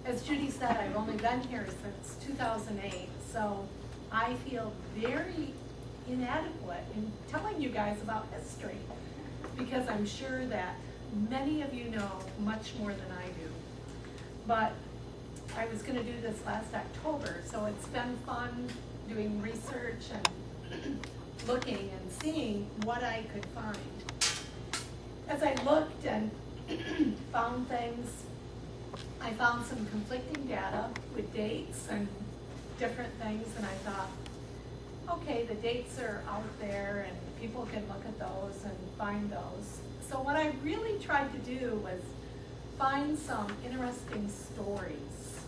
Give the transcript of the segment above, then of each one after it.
As Judy said, I've only been here since 2008, so I feel very inadequate in telling you guys about history, because I'm sure that many of you know much more than I do. But I was going to do this last October, so it's been fun doing research and looking and seeing what I could find. As I looked and found things, I found some conflicting data with dates and different things, and I thought, okay, the dates are out there and people can look at those and find those. So what I really tried to do was find some interesting stories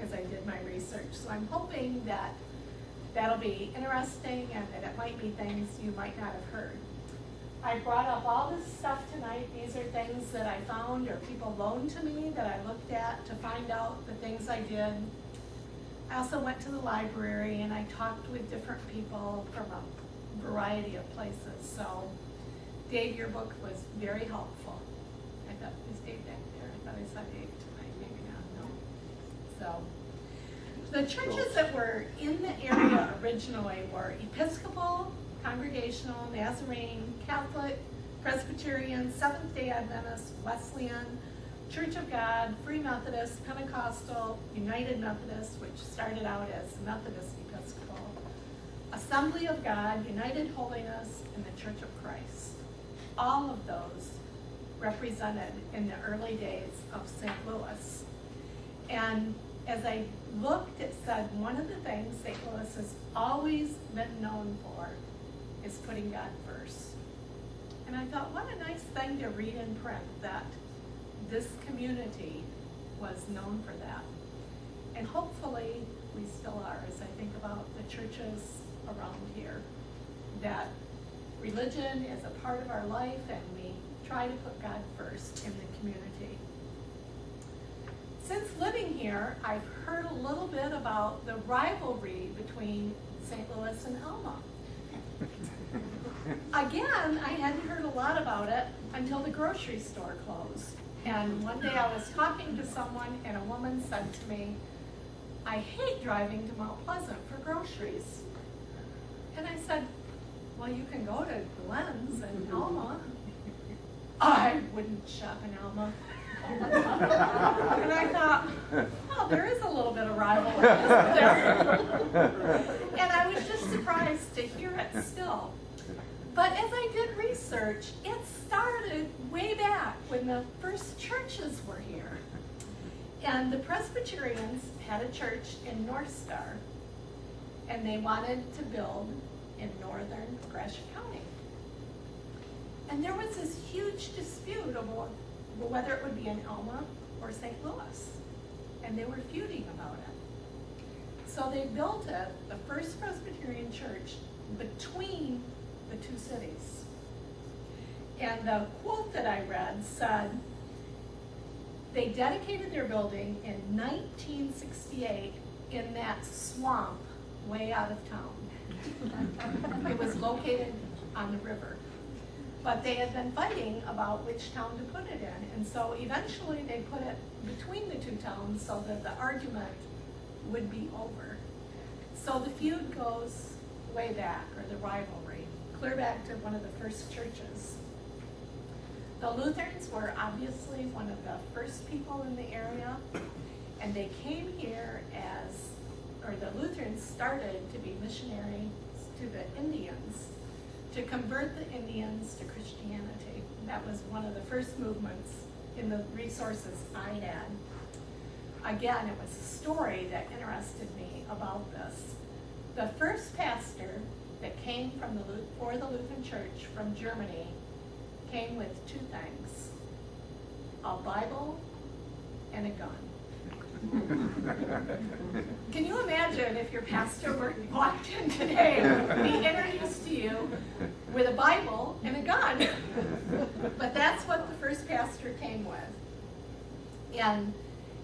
as I did my research. So I'm hoping that that'll be interesting and that it might be things you might not have heard. I brought up all this stuff tonight. These are things that I found or people loaned to me that I looked at to find out the things I did. I also went to the library and I talked with different people from a variety of places. So Dave, your book was very helpful. I thought, is Dave back there? I thought I saw Dave tonight, maybe not, no. So the churches that were in the area originally were Episcopal, Congregational, Nazarene, Catholic, Presbyterian, Seventh-day Adventist, Wesleyan, Church of God, Free Methodist, Pentecostal, United Methodist, which started out as Methodist Episcopal, Assembly of God, United Holiness, and the Church of Christ. All of those represented in the early days of St. Louis. And as I looked, it said one of the things St. Louis has always been known for is putting God first. And I thought, what a nice thing to read in print that this community was known for that. And hopefully we still are, as I think about the churches around here, that religion is a part of our life and we try to put God first in the community. Since living here, I've heard a little bit about the rivalry between St. Louis and Alma. Again, I hadn't heard a lot about it until the grocery store closed. And one day I was talking to someone and a woman said to me, I hate driving to Mount Pleasant for groceries. And I said, well, you can go to Glenn's and Alma. I wouldn't shop in Alma. And I thought, oh, there is a little bit of rivalry, isn't there? And I was just surprised to hear it still. But as I did research, it started way back when the first churches were here. And the Presbyterians had a church in North Star, and they wanted to build in northern Gratiot County. And there was this huge dispute over whether it would be in Alma or St. Louis. And they were feuding about it. So they built it, the first Presbyterian church, between the two cities. And the quote that I read said, they dedicated their building in 1968 in that swamp way out of town. It was located on the river. But they had been fighting about which town to put it in. And so eventually they put it between the two towns so that the argument would be over. So the feud goes way back, or the rivalry, clear back to one of the first churches. The Lutherans were obviously one of the first people in the area, and they came here the Lutherans started to be missionaries to the Indians, to convert the Indians to Christianity. That was one of the first movements in the resources I had. Again, it was a story that interested me about this. The first pastor that came from for the Lutheran Church from Germany came with two things: a Bible and a gun. Can you imagine if your pastor walked in today and be introduced to you with a Bible and a gun? But that's what the first pastor came with. And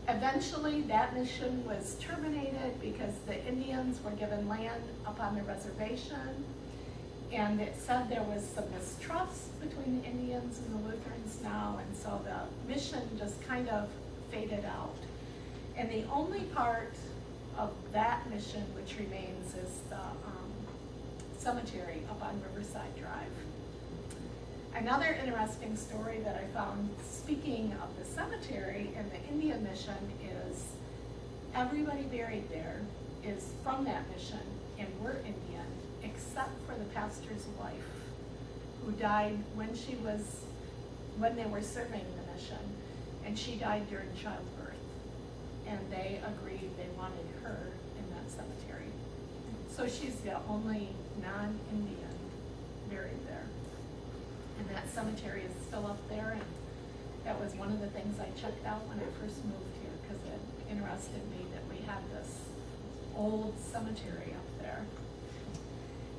eventually that mission was terminated because the Indians were given land up on the reservation, and it said there was some mistrust between the Indians and the Lutherans now, and so the mission just kind of faded out. And the only part of that mission which remains is the cemetery up on Riverside Drive. Another interesting story that I found, speaking of the cemetery and the Indian mission, is everybody buried there is from that mission and were Indian, except for the pastor's wife, who died when they were serving the mission, and she died during childbirth. And they agreed they wanted her in that cemetery. So she's the only non-Indian buried there. And that cemetery is still up there, and that was one of the things I checked out when I first moved here, because it interested me that we had this old cemetery up there.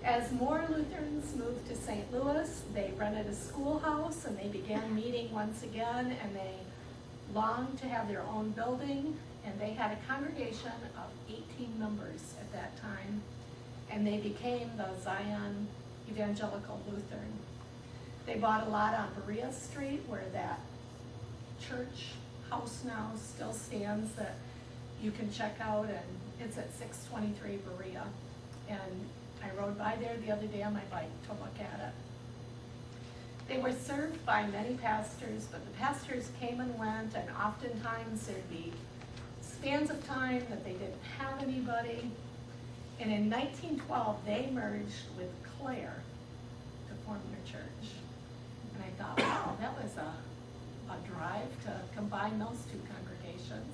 As more Lutherans moved to St. Louis, they rented a schoolhouse and they began meeting once again, and they longed to have their own building, and they had a congregation of 18 members at that time, and they became the Zion Evangelical Lutheran. They bought a lot on Berea Street, where that church house now still stands that you can check out, and it's at 623 Berea. And I rode by there the other day on my bike to look at it. They were served by many pastors, but the pastors came and went, and oftentimes there'd be spans of time that they didn't have anybody. And in 1912, they merged with Clare to form their church. And I thought, wow, that was a drive to combine those two congregations.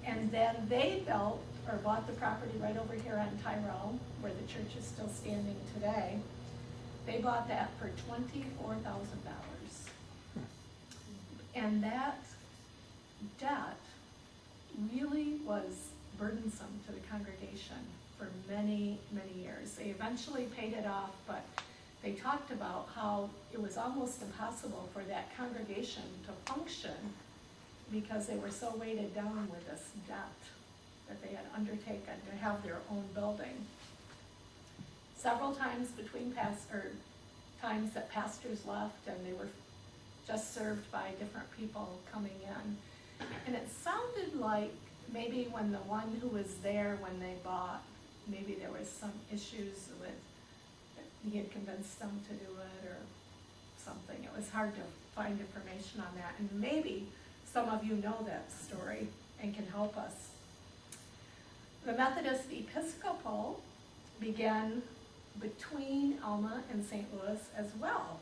And then they built or bought the property right over here on Tyrell, where the church is still standing today. They bought that for $24,000. And that debt really was burdensome to the congregation for many, many years. They eventually paid it off, but they talked about how it was almost impossible for that congregation to function because they were so weighted down with this debt that they had undertaken to have their own building. Several times between times that pastors left and they were just served by different people coming in. And it sounded like maybe when the one who was there when they bought, maybe there was some issues with, he had convinced them to do it or something. It was hard to find information on that. And maybe some of you know that story and can help us. The Methodist Episcopal began between Alma and St. Louis as well.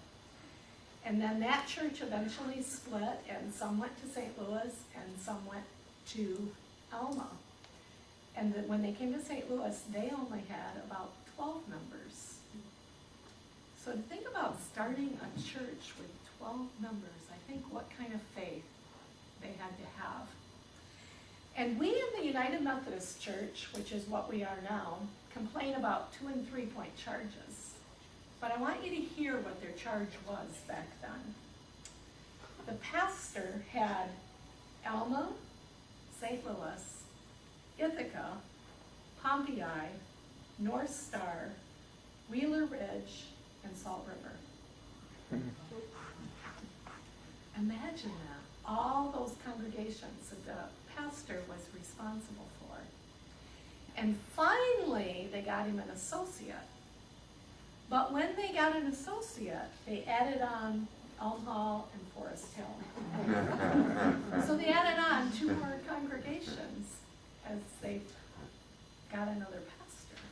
And then that church eventually split, and some went to St. Louis and some went to Alma. And when they came to St. Louis, they only had about 12 members. So to think about starting a church with 12 members, I think what kind of faith they had to have. And we in the United Methodist Church, which is what we are now, complain about 2 and 3 point charges. But I want you to hear what their charge was back then. The pastor had Alma, St. Louis, Ithaca, Pompeii, North Star, Wheeler Ridge, and Salt River. Imagine that. All those congregations that the pastor was responsible for. And finally, they got him an associate. But when they got an associate, they added on Elm Hall and Forest Hill. So they added on 2 more congregations as they got another pastor.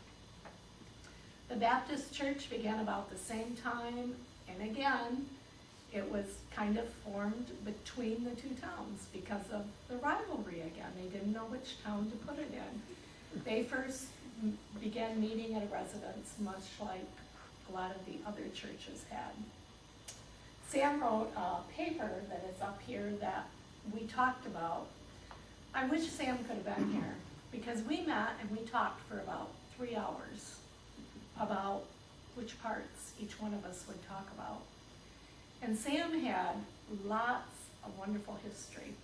The Baptist Church began about the same time, and again, it was kind of formed between the 2 towns because of the rivalry again. They didn't know which town to put it in. They first began meeting at a residence, much like a lot of the other churches had. Sam wrote a paper that is up here that we talked about. I wish Sam could have been here because we met and we talked for about 3 hours about which parts each one of us would talk about. And Sam had lots of wonderful history.